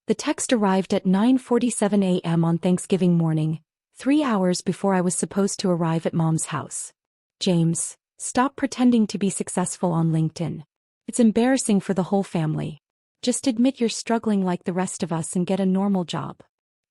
The text arrived at 9:47 a.m. on Thanksgiving morning, 3 hours before I was supposed to arrive at Mom's house. James, stop pretending to be successful on LinkedIn. It's embarrassing for the whole family. Just admit you're struggling like the rest of us and get a normal job.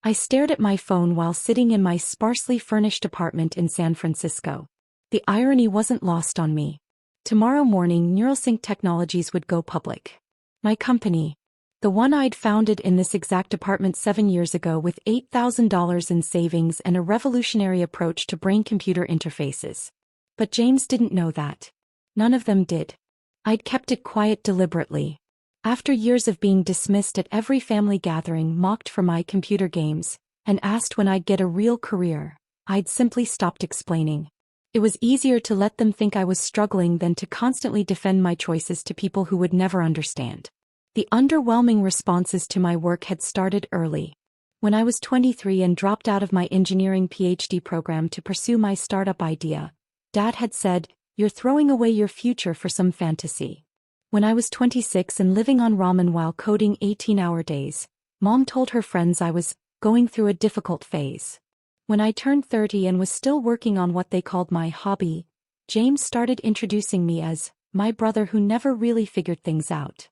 I stared at my phone while sitting in my sparsely furnished apartment in San Francisco. The irony wasn't lost on me. Tomorrow morning, NeuralSync Technologies would go public. My company, the one I'd founded in this exact apartment 7 years ago with $8,000 in savings and a revolutionary approach to brain-computer interfaces. But James didn't know that. None of them did. I'd kept it quiet deliberately. After years of being dismissed at every family gathering, mocked for my computer games, and asked when I'd get a real career, I'd simply stopped explaining. It was easier to let them think I was struggling than to constantly defend my choices to people who would never understand. The underwhelming responses to my work had started early. When I was 23 and dropped out of my engineering PhD program to pursue my startup idea, Dad had said, "You're throwing away your future for some fantasy." When I was 26 and living on ramen while coding 18-hour days, Mom told her friends I was going through a difficult phase. When I turned 30 and was still working on what they called my hobby, James started introducing me as my brother who never really figured things out.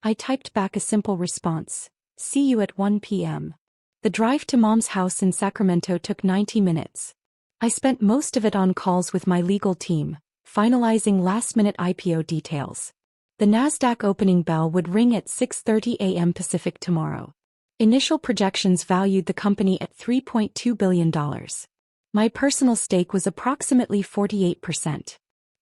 I typed back a simple response, "See you at 1 p.m. The drive to Mom's house in Sacramento took 90 minutes. I spent most of it on calls with my legal team, finalizing last-minute IPO details. The NASDAQ opening bell would ring at 6:30 a.m. Pacific tomorrow. Initial projections valued the company at $3.2 billion. My personal stake was approximately 48%.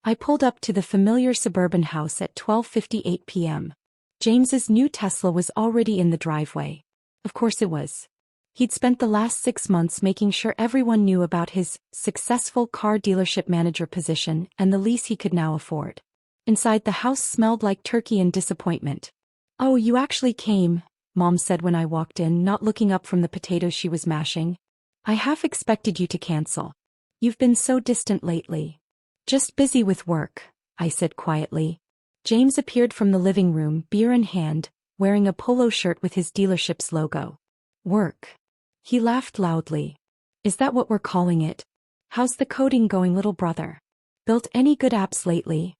I pulled up to the familiar suburban house at 12:58 p.m. James's new Tesla was already in the driveway. Of course it was. He'd spent the last 6 months making sure everyone knew about his successful car dealership manager position and the lease he could now afford. Inside, the house smelled like turkey and disappointment. "Oh, you actually came," Mom said when I walked in, not looking up from the potatoes she was mashing. "I half expected you to cancel. You've been so distant lately." "Just busy with work," I said quietly. James appeared from the living room, beer in hand, wearing a polo shirt with his dealership's logo. "Work?" He laughed loudly. "Is that what we're calling it? How's the coding going, little brother? Built any good apps lately?"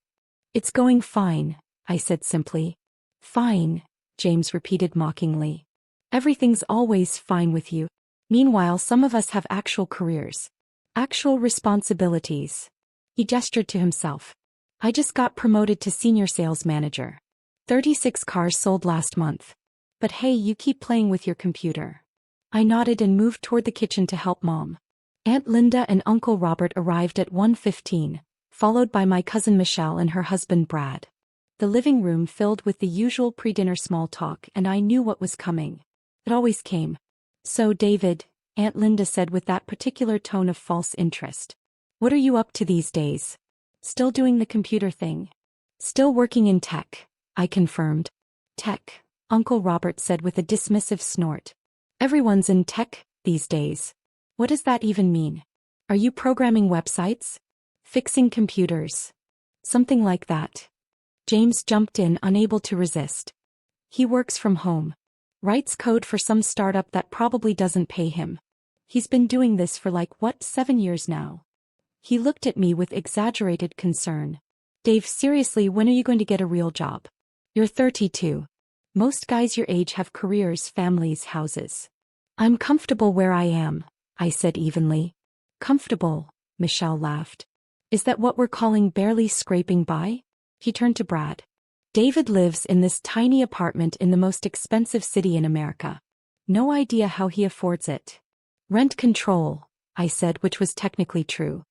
"It's going fine," I said simply. "Fine," James repeated mockingly. "Everything's always fine with you. Meanwhile, some of us have actual careers. Actual responsibilities." He gestured to himself. "I just got promoted to senior sales manager. 36 cars sold last month. But hey, you keep playing with your computer." I nodded and moved toward the kitchen to help Mom. Aunt Linda and Uncle Robert arrived at 1:15, followed by my cousin Michelle and her husband Brad. The living room filled with the usual pre-dinner small talk, and I knew what was coming. It always came. "So, David," Aunt Linda said with that particular tone of false interest, "what are you up to these days? Still doing the computer thing?" "Still working in tech," I confirmed. "Tech," Uncle Robert said with a dismissive snort. "Everyone's in tech these days. What does that even mean? Are you programming websites? Fixing computers? Something like that?" James jumped in, unable to resist. "He works from home. Writes code for some startup that probably doesn't pay him. He's been doing this for 7 years now." He looked at me with exaggerated concern. "Dave, seriously, when are you going to get a real job? You're 32. Most guys your age have careers, families, houses." "I'm comfortable where I am," I said evenly. "Comfortable," Michelle laughed. "Is that what we're calling barely scraping by?" He turned to Brad. "David lives in this tiny apartment in the most expensive city in America. No idea how he affords it." "Rent control," I said, which was technically true.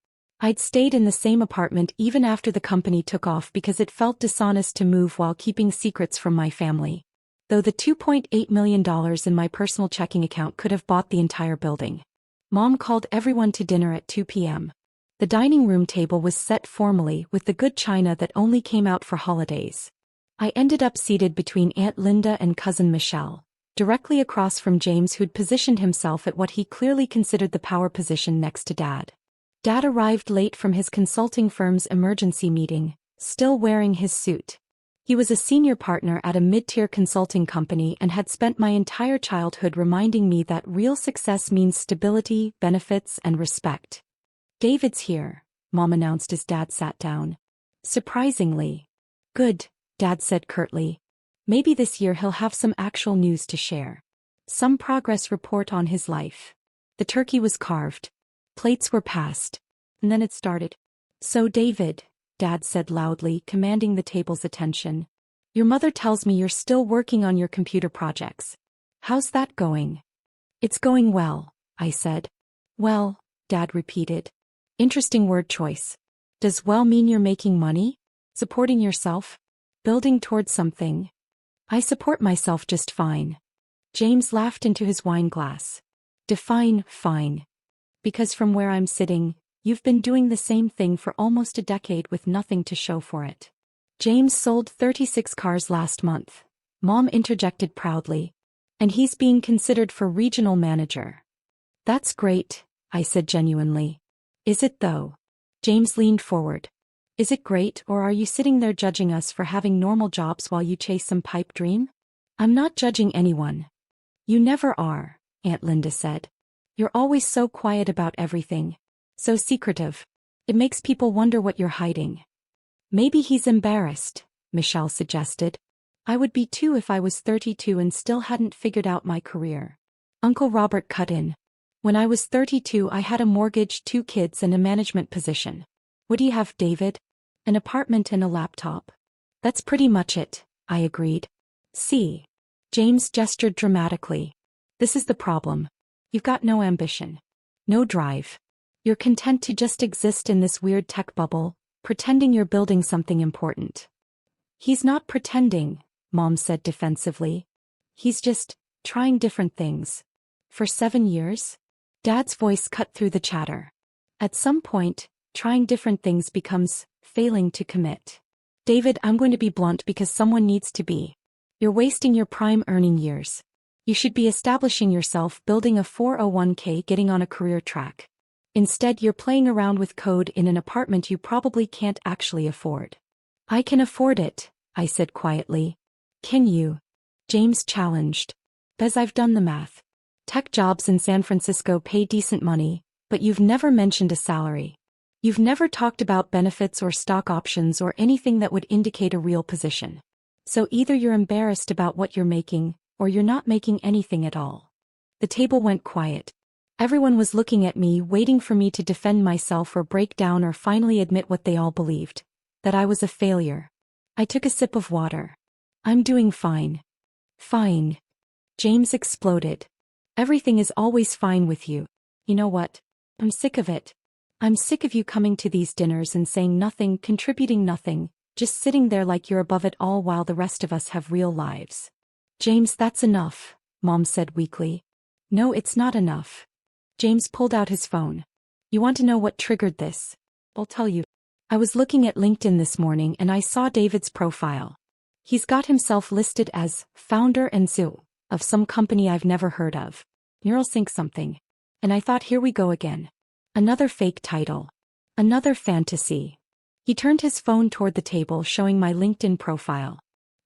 I'd stayed in the same apartment even after the company took off because it felt dishonest to move while keeping secrets from my family. Though the $2.8 million in my personal checking account could have bought the entire building. Mom called everyone to dinner at 2 p.m. The dining room table was set formally with the good china that only came out for holidays. I ended up seated between Aunt Linda and cousin Michelle, directly across from James, who'd positioned himself at what he clearly considered the power position next to Dad. Dad arrived late from his consulting firm's emergency meeting, still wearing his suit. He was a senior partner at a mid-tier consulting company and had spent my entire childhood reminding me that real success means stability, benefits, and respect. "David's here," Mom announced as Dad sat down. "Surprisingly. Good," Dad said curtly. "Maybe this year he'll have some actual news to share. Some progress report on his life." The turkey was carved. Plates were passed. And then it started. "So David," Dad said loudly, commanding the table's attention. "Your mother tells me you're still working on your computer projects. How's that going?" "It's going well," I said. "Well," Dad repeated. Interesting word choice. Does well mean you're making money? Supporting yourself? Building towards something? "I support myself just fine." James laughed into his wine glass. "Define fine. Because from where I'm sitting, you've been doing the same thing for almost a decade with nothing to show for it." "James sold 36 cars last month," Mom interjected proudly. "And he's being considered for regional manager." "That's great," I said genuinely. "Is it though?" James leaned forward. "Is it great, or are you sitting there judging us for having normal jobs while you chase some pipe dream?" "I'm not judging anyone." "You never are," Aunt Linda said. "You're always so quiet about everything. So secretive. It makes people wonder what you're hiding." "Maybe he's embarrassed," Michelle suggested. "I would be too if I was 32 and still hadn't figured out my career." Uncle Robert cut in. "When I was 32 I had a mortgage, 2 kids and a management position. What do you have, David? An apartment and a laptop." "That's pretty much it," I agreed. "See?" James gestured dramatically. "This is the problem. You've got no ambition. No drive. You're content to just exist in this weird tech bubble, pretending you're building something important." "He's not pretending," Mom said defensively. "He's just trying different things." "For 7 years?" Dad's voice cut through the chatter. "At some point, trying different things becomes failing to commit. David, I'm going to be blunt because someone needs to be. You're wasting your prime earning years. You should be establishing yourself, building a 401k, getting on a career track. Instead, you're playing around with code in an apartment you probably can't actually afford." "I can afford it," I said quietly. "Can you?" James challenged. "Bez, I've done the math. Tech jobs in San Francisco pay decent money, but you've never mentioned a salary. You've never talked about benefits or stock options or anything that would indicate a real position. So either you're embarrassed about what you're making, or you're not making anything at all." The table went quiet. Everyone was looking at me, waiting for me to defend myself or break down or finally admit what they all believed, that I was a failure. I took a sip of water. "I'm doing fine." "Fine." James exploded. "Everything is always fine with you. You know what? I'm sick of it. I'm sick of you coming to these dinners and saying nothing, contributing nothing, just sitting there like you're above it all while the rest of us have real lives." "James, that's enough," Mom said weakly. "No, it's not enough." James pulled out his phone. "You want to know what triggered this? I'll tell you. I was looking at LinkedIn this morning and I saw David's profile. He's got himself listed as founder and CEO of some company I've never heard of. Neuralink something. And I thought, here we go again. Another fake title. Another fantasy." He turned his phone toward the table, showing my LinkedIn profile.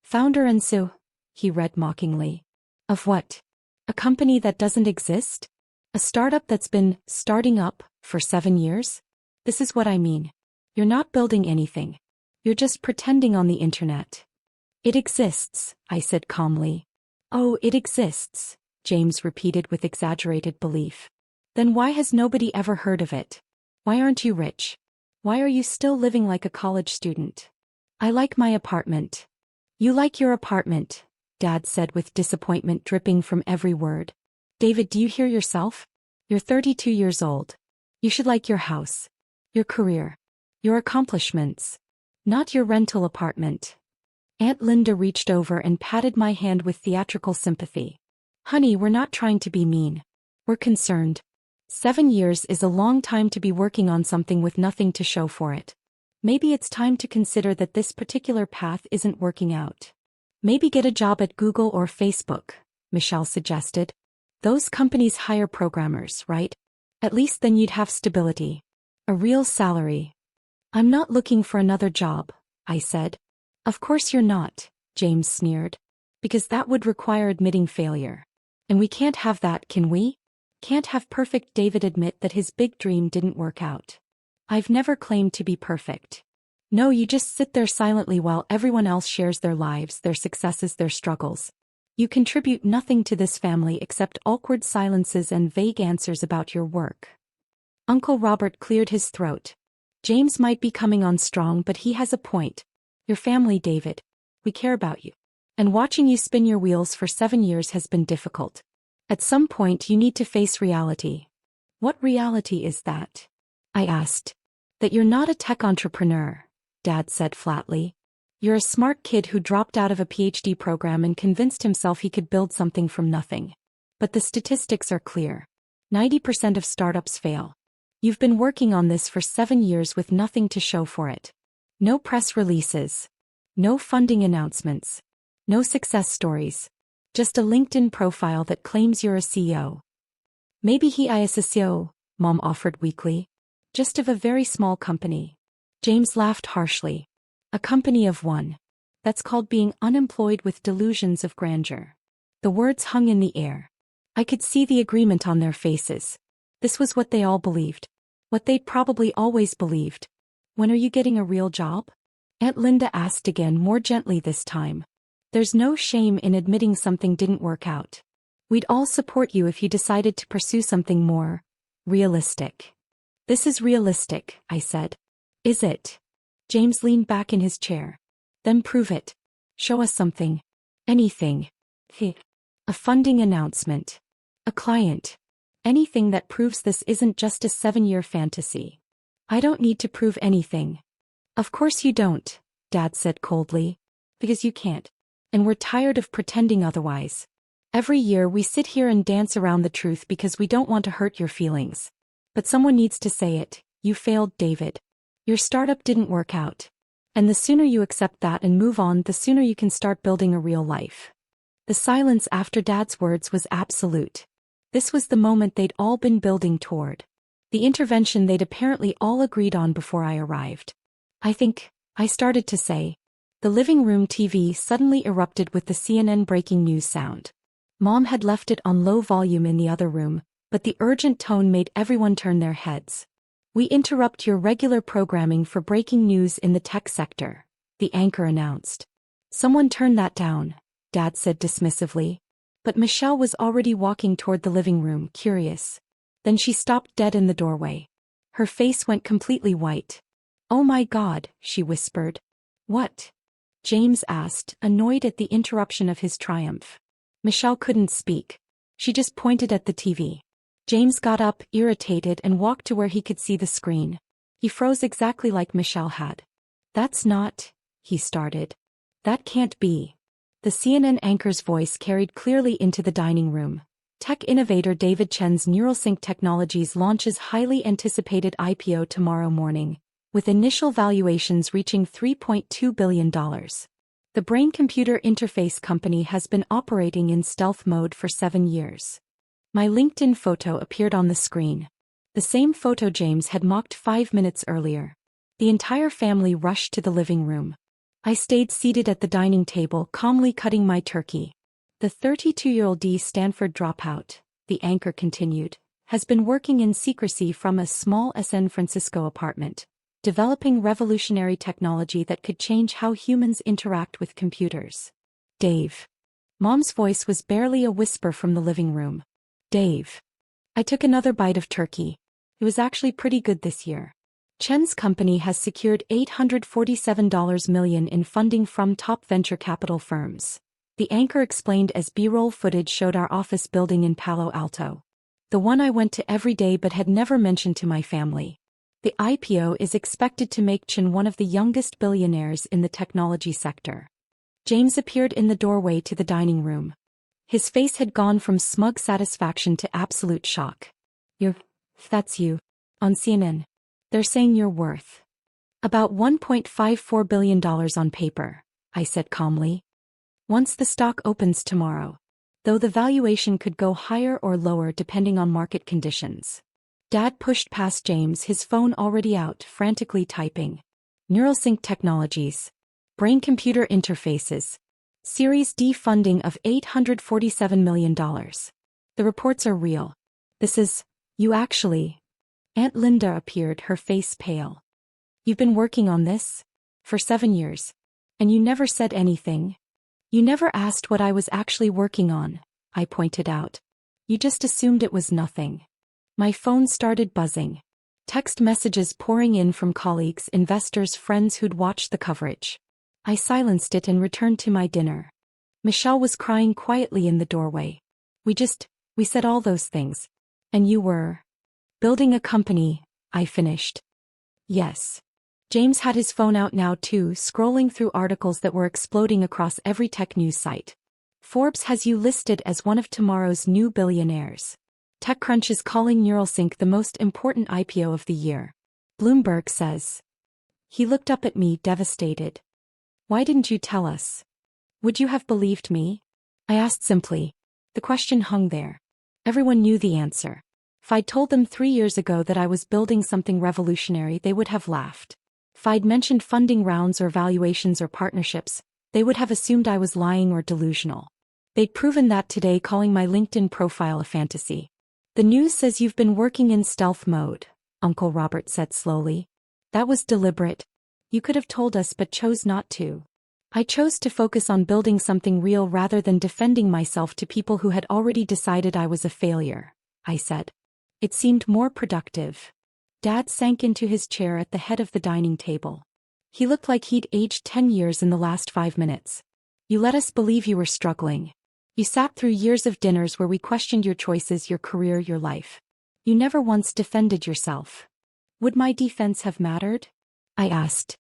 "Founder and CEO," he read mockingly. "Of what? A company that doesn't exist? A startup that's been starting up for 7 years? This is what I mean. You're not building anything. You're just pretending on the internet." "It exists," I said calmly. "Oh, it exists," James repeated with exaggerated belief. "Then why has nobody ever heard of it? Why aren't you rich? Why are you still living like a college student?" "I like my apartment." "You like your apartment," Dad said with disappointment dripping from every word. "David, do you hear yourself? You're 32 years old. You should like your house, your career, your accomplishments, not your rental apartment." Aunt Linda reached over and patted my hand with theatrical sympathy. "Honey, we're not trying to be mean. We're concerned. 7 years is a long time to be working on something with nothing to show for it. Maybe it's time to consider that this particular path isn't working out. Maybe get a job at Google or Facebook," Michelle suggested. "Those companies hire programmers, right? At least then you'd have stability. A real salary." "I'm not looking for another job," I said. Of course you're not, James sneered. Because that would require admitting failure. And we can't have that, can we? Can't have perfect David admit that his big dream didn't work out. I've never claimed to be perfect. No, you just sit there silently while everyone else shares their lives, their successes, their struggles. You contribute nothing to this family except awkward silences and vague answers about your work. Uncle Robert cleared his throat. James might be coming on strong, but he has a point. Your family, David. We care about you. And watching you spin your wheels for 7 years has been difficult. At some point you need to face reality. What reality is that? I asked. That you're not a tech entrepreneur, Dad said flatly. You're a smart kid who dropped out of a PhD program and convinced himself he could build something from nothing. But the statistics are clear. 90% of startups fail. You've been working on this for 7 years with nothing to show for it. No press releases. No funding announcements. No success stories. Just a LinkedIn profile that claims you're a CEO. Maybe he is a CEO, Mom offered weakly. Just of a very small company. James laughed harshly. A company of one. That's called being unemployed with delusions of grandeur. The words hung in the air. I could see the agreement on their faces. This was what they all believed. What they'd probably always believed. When are you getting a real job? Aunt Linda asked again, more gently this time. There's no shame in admitting something didn't work out. We'd all support you if you decided to pursue something more realistic. This is realistic, I said. Is it? James leaned back in his chair. Then prove it. Show us something. Anything. A funding announcement. A client. Anything that proves this isn't just a 7-year fantasy. I don't need to prove anything. Of course you don't, Dad said coldly. Because you can't. And we're tired of pretending otherwise. Every year we sit here and dance around the truth because we don't want to hurt your feelings. But someone needs to say it. You failed, David. Your startup didn't work out. And the sooner you accept that and move on, the sooner you can start building a real life. The silence after Dad's words was absolute. This was the moment they'd all been building toward. The intervention they'd apparently all agreed on before I arrived. I think, I started to say. The living room TV suddenly erupted with the CNN breaking news sound. Mom had left it on low volume in the other room, but the urgent tone made everyone turn their heads. We interrupt your regular programming for breaking news in the tech sector, the anchor announced. Someone turn that down, Dad said dismissively. But Michelle was already walking toward the living room, curious. Then she stopped dead in the doorway. Her face went completely white. Oh my God, she whispered. What? James asked, annoyed at the interruption of his triumph. Michelle couldn't speak. She just pointed at the TV. James got up, irritated, and walked to where he could see the screen. He froze exactly like Michelle had. That's not, he started. That can't be. The CNN anchor's voice carried clearly into the dining room. Tech innovator David Chen's NeuralSync Technologies launches highly anticipated IPO tomorrow morning, with initial valuations reaching $3.2 billion. The brain-computer interface company has been operating in stealth mode for 7 years. My LinkedIn photo appeared on the screen. The same photo James had mocked 5 minutes earlier. The entire family rushed to the living room. I stayed seated at the dining table, calmly cutting my turkey. The 32-year-old Stanford dropout, the anchor continued, has been working in secrecy from a small San Francisco apartment, developing revolutionary technology that could change how humans interact with computers. Dave. Mom's voice was barely a whisper from the living room. Dave. I took another bite of turkey. It was actually pretty good this year. Chen's company has secured $847 million in funding from top venture capital firms. The anchor explained as B-roll footage showed our office building in Palo Alto. The one I went to every day but had never mentioned to my family. The IPO is expected to make Chen one of the youngest billionaires in the technology sector. James appeared in the doorway to the dining room. His face had gone from smug satisfaction to absolute shock. That's you. On CNN. They're saying you're worth about $1.54 billion on paper, I said calmly. Once the stock opens tomorrow. Though the valuation could go higher or lower depending on market conditions. Dad pushed past James, his phone already out, frantically typing. NeuralSync Technologies. Brain-computer interfaces. Series D funding of $847 million. The reports are real. This is, you actually. Aunt Linda appeared, her face pale. You've been working on this? For 7 years. And you never said anything? You never asked what I was actually working on, I pointed out. You just assumed it was nothing. My phone started buzzing. Text messages pouring in from colleagues, investors, friends who'd watched the coverage. I silenced it and returned to my dinner. Michelle was crying quietly in the doorway. We said all those things. And you were building a company, I finished. Yes. James had his phone out now too, scrolling through articles that were exploding across every tech news site. Forbes has you listed as one of tomorrow's new billionaires. TechCrunch is calling Neuralink the most important IPO of the year. Bloomberg says. He looked up at me, devastated. Why didn't you tell us? Would you have believed me? I asked simply. The question hung there. Everyone knew the answer. If I'd told them 3 years ago that I was building something revolutionary, they would have laughed. If I'd mentioned funding rounds or valuations or partnerships, they would have assumed I was lying or delusional. They'd proven that today, calling my LinkedIn profile a fantasy. The news says you've been working in stealth mode, Uncle Robert said slowly. That was deliberate. You could have told us but chose not to. I chose to focus on building something real rather than defending myself to people who had already decided I was a failure, I said. It seemed more productive. Dad sank into his chair at the head of the dining table. He looked like he'd aged 10 years in the last 5 minutes. You let us believe you were struggling. You sat through years of dinners where we questioned your choices, your career, your life. You never once defended yourself. Would my defense have mattered? I asked.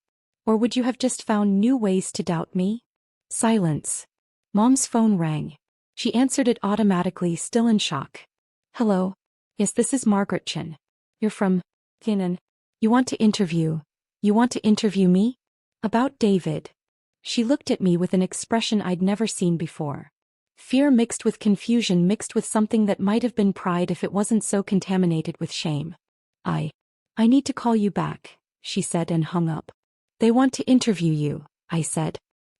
Or would you have just found new ways to doubt me? Silence. Mom's phone rang. She answered it automatically, still in shock. Hello. Yes, this is Margaret Chin. You're from Kinnan. You want to interview me? About David. She looked at me with an expression I'd never seen before. Fear mixed with confusion, mixed with something that might have been pride if it wasn't so contaminated with shame. I need to call you back, she said and hung up. They want to interview you, I said.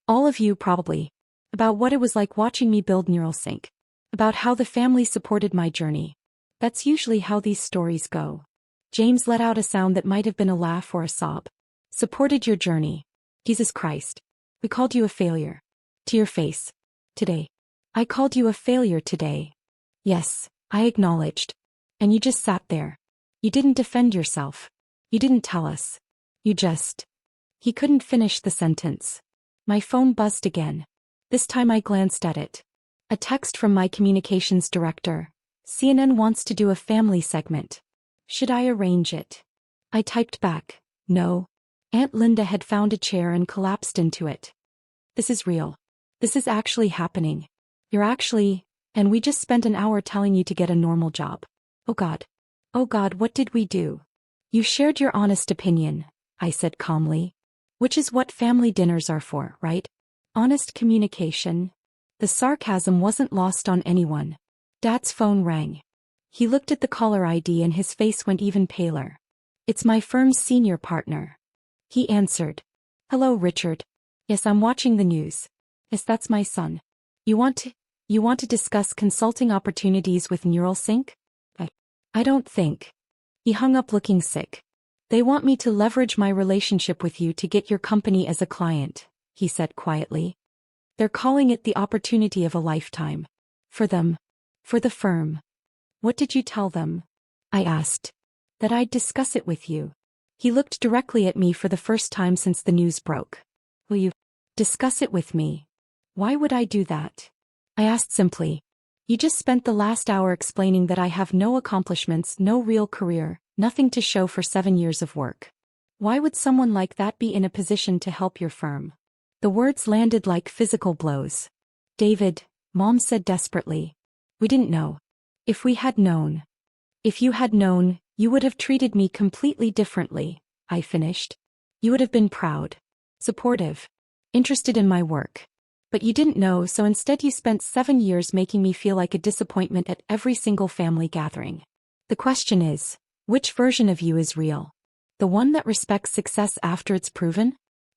All of you probably. About what it was like watching me build Neuralink. About how the family supported my journey. That's usually how these stories go. James let out a sound that might have been a laugh or a sob. Supported your journey. Jesus Christ. We called you a failure. To your face. Today. I called you a failure today. Yes, I acknowledged. And you just sat there. You didn't defend yourself. You didn't tell us. You just. He couldn't finish the sentence. My phone buzzed again. This time I glanced at it. A text from my communications director. CNN wants to do a family segment. Should I arrange it? I typed back, no. Aunt Linda had found a chair and collapsed into it. This is real. This is actually happening. You're actually, and we just spent an hour telling you to get a normal job. Oh God, what did we do? You shared your honest opinion, I said calmly. Which is what family dinners are for, right? Honest communication. The sarcasm wasn't lost on anyone. Dad's phone rang. He looked at the caller ID and his face went even paler. It's my firm's senior partner. He answered. Hello, Richard. Yes, I'm watching the news. Yes, that's my son. You want to discuss consulting opportunities with Neuralink? I don't think. He hung up looking sick. They want me to leverage my relationship with you to get your company as a client, he said quietly. They're calling it the opportunity of a lifetime. For them. For the firm. What did you tell them? I asked. That I'd discuss it with you. He looked directly at me for the first time since the news broke. Will you discuss it with me? Why would I do that? I asked simply. You just spent the last hour explaining that I have no accomplishments, no real career, nothing to show for 7 years of work. Why would someone like that be in a position to help your firm? The words landed like physical blows. David, Mom said desperately. We didn't know. If we had known. If you had known, you would have treated me completely differently, I finished. You would have been proud. Supportive. Interested in my work. But you didn't know, so instead you spent 7 years making me feel like a disappointment at every single family gathering. The question is, which version of you is real? The one that respects success after it's proven?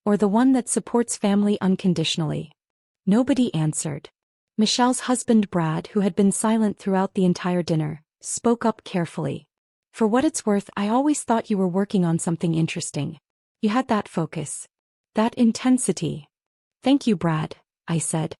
Or the one that supports family unconditionally? Nobody answered. Michelle's husband Brad, who had been silent throughout the entire dinner, spoke up carefully. For what it's worth, I always thought you were working on something interesting. You had that focus. That intensity. Thank you, Brad, I said.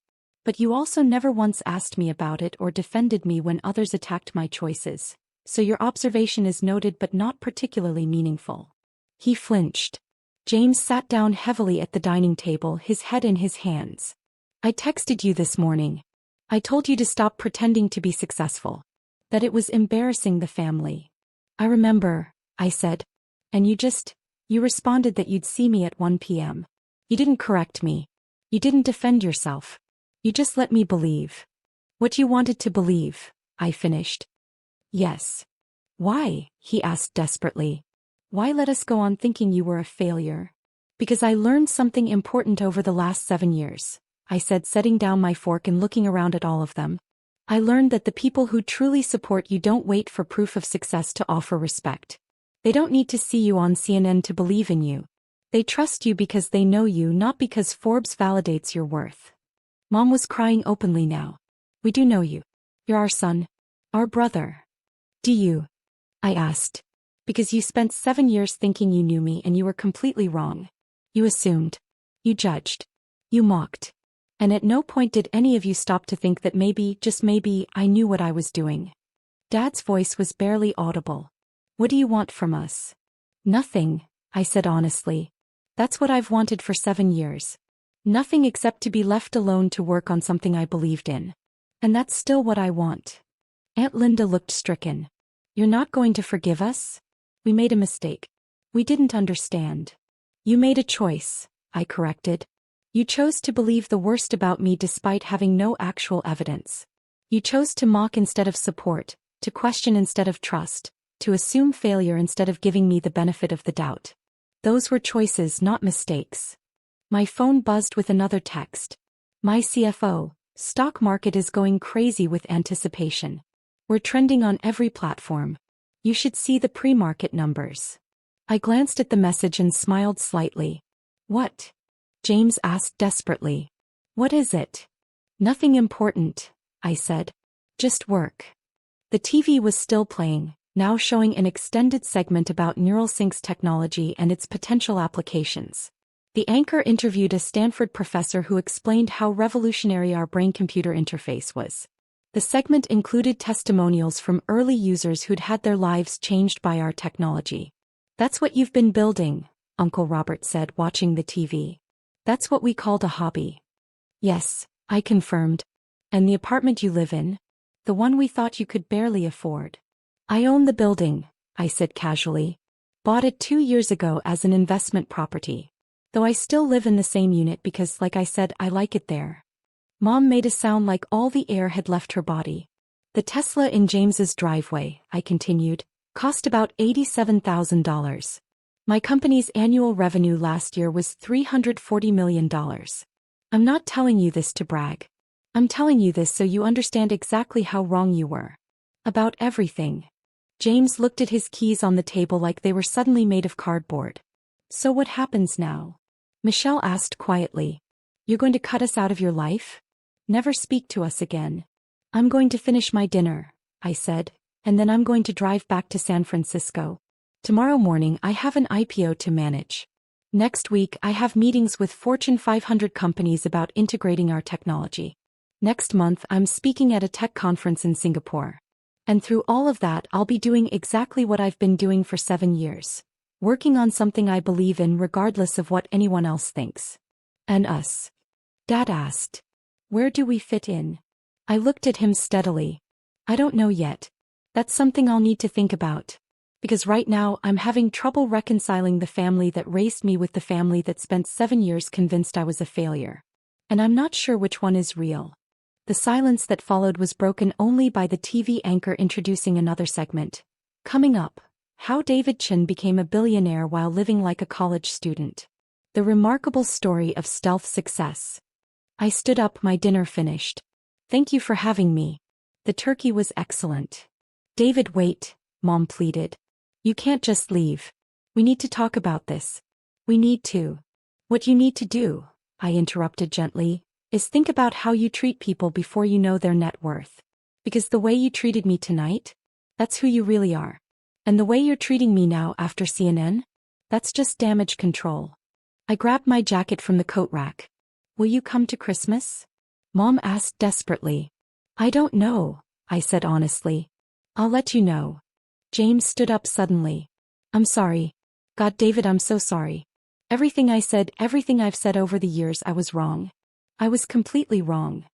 But you also never once asked me about it or defended me when others attacked my choices. So your observation is noted but not particularly meaningful. He flinched. James sat down heavily at the dining table, his head in his hands. I texted you this morning. I told you to stop pretending to be successful. That it was embarrassing the family. I remember, I said. And you responded that you'd see me at 1 p.m. You didn't correct me. You didn't defend yourself. You just let me believe. What you wanted to believe, I finished. Yes. Why? He asked desperately. Why let us go on thinking you were a failure? Because I learned something important over the last 7 years, I said, setting down my fork and looking around at all of them. I learned that the people who truly support you don't wait for proof of success to offer respect. They don't need to see you on CNN to believe in you. They trust you because they know you, not because Forbes validates your worth. Mom was crying openly now. We do know you. You're our son. Our brother. Do you? I asked. Because you spent 7 years thinking you knew me and you were completely wrong. You assumed. You judged. You mocked. And at no point did any of you stop to think that maybe, just maybe, I knew what I was doing. Dad's voice was barely audible. What do you want from us? Nothing, I said honestly. That's what I've wanted for 7 years. Nothing except to be left alone to work on something I believed in. And that's still what I want. Aunt Linda looked stricken. You're not going to forgive us? We made a mistake. We didn't understand. You made a choice, I corrected. You chose to believe the worst about me despite having no actual evidence. You chose to mock instead of support, to question instead of trust, to assume failure instead of giving me the benefit of the doubt. Those were choices, not mistakes. My phone buzzed with another text. My CFO, stock market is going crazy with anticipation. We're trending on every platform. You should see the pre-market numbers. I glanced at the message and smiled slightly. What? James asked desperately. What is it? Nothing important, I said. Just work. The TV was still playing, now showing an extended segment about NeuralSync's technology and its potential applications. The anchor interviewed a Stanford professor who explained how revolutionary our brain-computer interface was. The segment included testimonials from early users who'd had their lives changed by our technology. That's what you've been building, Uncle Robert said, watching the TV. That's what we called a hobby. Yes, I confirmed. And the apartment you live in? The one we thought you could barely afford. I own the building, I said casually. Bought it 2 years ago as an investment property. Though I still live in the same unit because, like I said, I like it there. Mom made a sound like all the air had left her body. The Tesla in James's driveway, I continued, cost about $87,000. My company's annual revenue last year was $340 million. I'm not telling you this to brag. I'm telling you this so you understand exactly how wrong you were. About everything. James looked at his keys on the table like they were suddenly made of cardboard. So what happens now? Michelle asked quietly. You're going to cut us out of your life? Never speak to us again. I'm going to finish my dinner, I said, and then I'm going to drive back to San Francisco. Tomorrow morning I have an IPO to manage. Next week I have meetings with Fortune 500 companies about integrating our technology. Next month I'm speaking at a tech conference in Singapore. And through all of that I'll be doing exactly what I've been doing for 7 years. Working on something I believe in regardless of what anyone else thinks. And us? Dad asked. Where do we fit in? I looked at him steadily. I don't know yet. That's something I'll need to think about. Because right now I'm having trouble reconciling the family that raised me with the family that spent 7 years convinced I was a failure. And I'm not sure which one is real. The silence that followed was broken only by the TV anchor introducing another segment. Coming up, how David Chen became a billionaire while living like a college student. The remarkable story of stealth success. I stood up, my dinner finished. Thank you for having me. The turkey was excellent. David, wait, Mom pleaded. You can't just leave. We need to talk about this. We need to. What you need to do, I interrupted gently, is think about how you treat people before you know their net worth. Because the way you treated me tonight, that's who you really are. And the way you're treating me now after CNN? That's just damage control. I grabbed my jacket from the coat rack. Will you come to Christmas? Mom asked desperately. I don't know, I said honestly. I'll let you know. James stood up suddenly. I'm sorry. God, David, I'm so sorry. Everything I said, everything I've said over the years, I was wrong. I was completely wrong.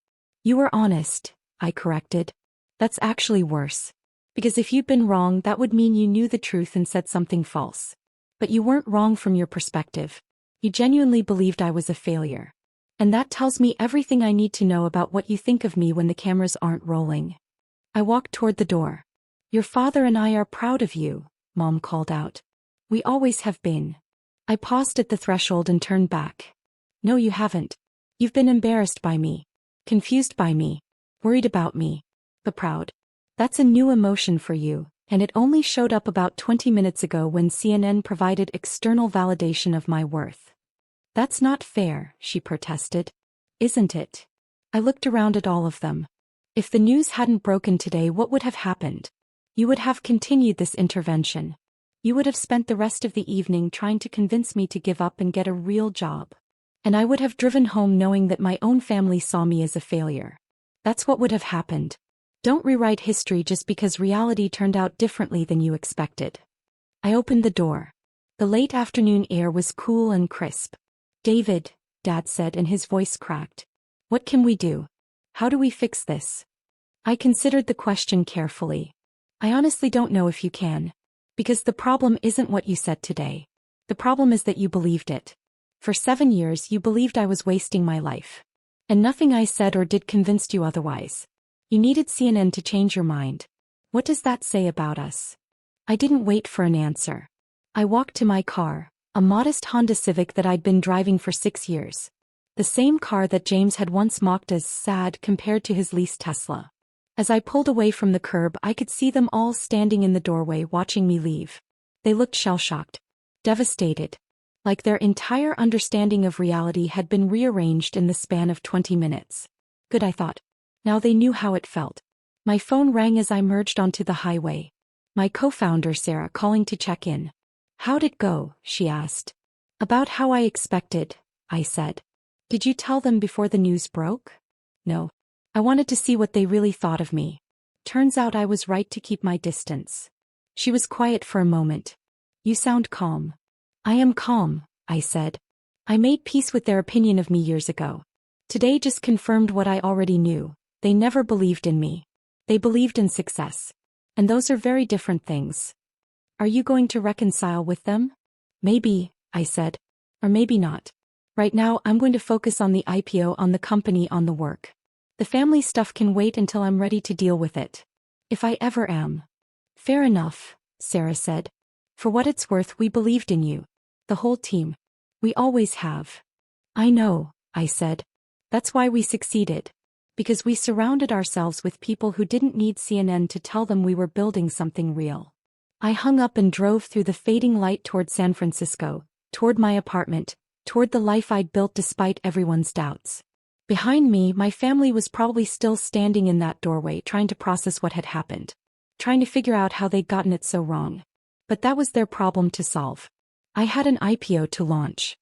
You were honest, I corrected. That's actually worse. Because if you'd been wrong, that would mean you knew the truth and said something false. But you weren't wrong from your perspective. You genuinely believed I was a failure. And that tells me everything I need to know about what you think of me when the cameras aren't rolling. I walked toward the door. Your father and I are proud of you, Mom called out. We always have been. I paused at the threshold and turned back. No, you haven't. You've been embarrassed by me. Confused by me. Worried about me. But proud. That's a new emotion for you, and it only showed up about 20 minutes ago when CNN provided external validation of my worth. That's not fair, she protested. Isn't it? I looked around at all of them. If the news hadn't broken today, what would have happened? You would have continued this intervention. You would have spent the rest of the evening trying to convince me to give up and get a real job. And I would have driven home knowing that my own family saw me as a failure. That's what would have happened. Don't rewrite history just because reality turned out differently than you expected. I opened the door. The late afternoon air was cool and crisp. David, Dad said, and his voice cracked. What can we do? How do we fix this? I considered the question carefully. I honestly don't know if you can. Because the problem isn't what you said today. The problem is that you believed it. For 7 years you believed I was wasting my life. And nothing I said or did convinced you otherwise. You needed CNN to change your mind. What does that say about us? I didn't wait for an answer. I walked to my car, a modest Honda Civic that I'd been driving for 6 years. The same car that James had once mocked as sad compared to his leased Tesla. As I pulled away from the curb, I could see them all standing in the doorway watching me leave. They looked shell-shocked, devastated, like their entire understanding of reality had been rearranged in the span of 20 minutes. Good, I thought. Now they knew how it felt. My phone rang as I merged onto the highway. My co-founder Sarah calling to check in. How'd it go? She asked. About how I expected, I said. Did you tell them before the news broke? No. I wanted to see what they really thought of me. Turns out I was right to keep my distance. She was quiet for a moment. You sound calm. I am calm, I said. I made peace with their opinion of me years ago. Today just confirmed what I already knew. They never believed in me. They believed in success. And those are very different things. Are you going to reconcile with them? Maybe, I said. Or maybe not. Right now I'm going to focus on the IPO, on the company, on the work. The family stuff can wait until I'm ready to deal with it. If I ever am. Fair enough, Sarah said. For what it's worth, we believed in you. The whole team. We always have. I know, I said. That's why we succeeded. Because we surrounded ourselves with people who didn't need CNN to tell them we were building something real. I hung up and drove through the fading light toward San Francisco, toward my apartment, toward the life I'd built despite everyone's doubts. Behind me, my family was probably still standing in that doorway trying to process what had happened. Trying to figure out how they'd gotten it so wrong. But that was their problem to solve. I had an IPO to launch.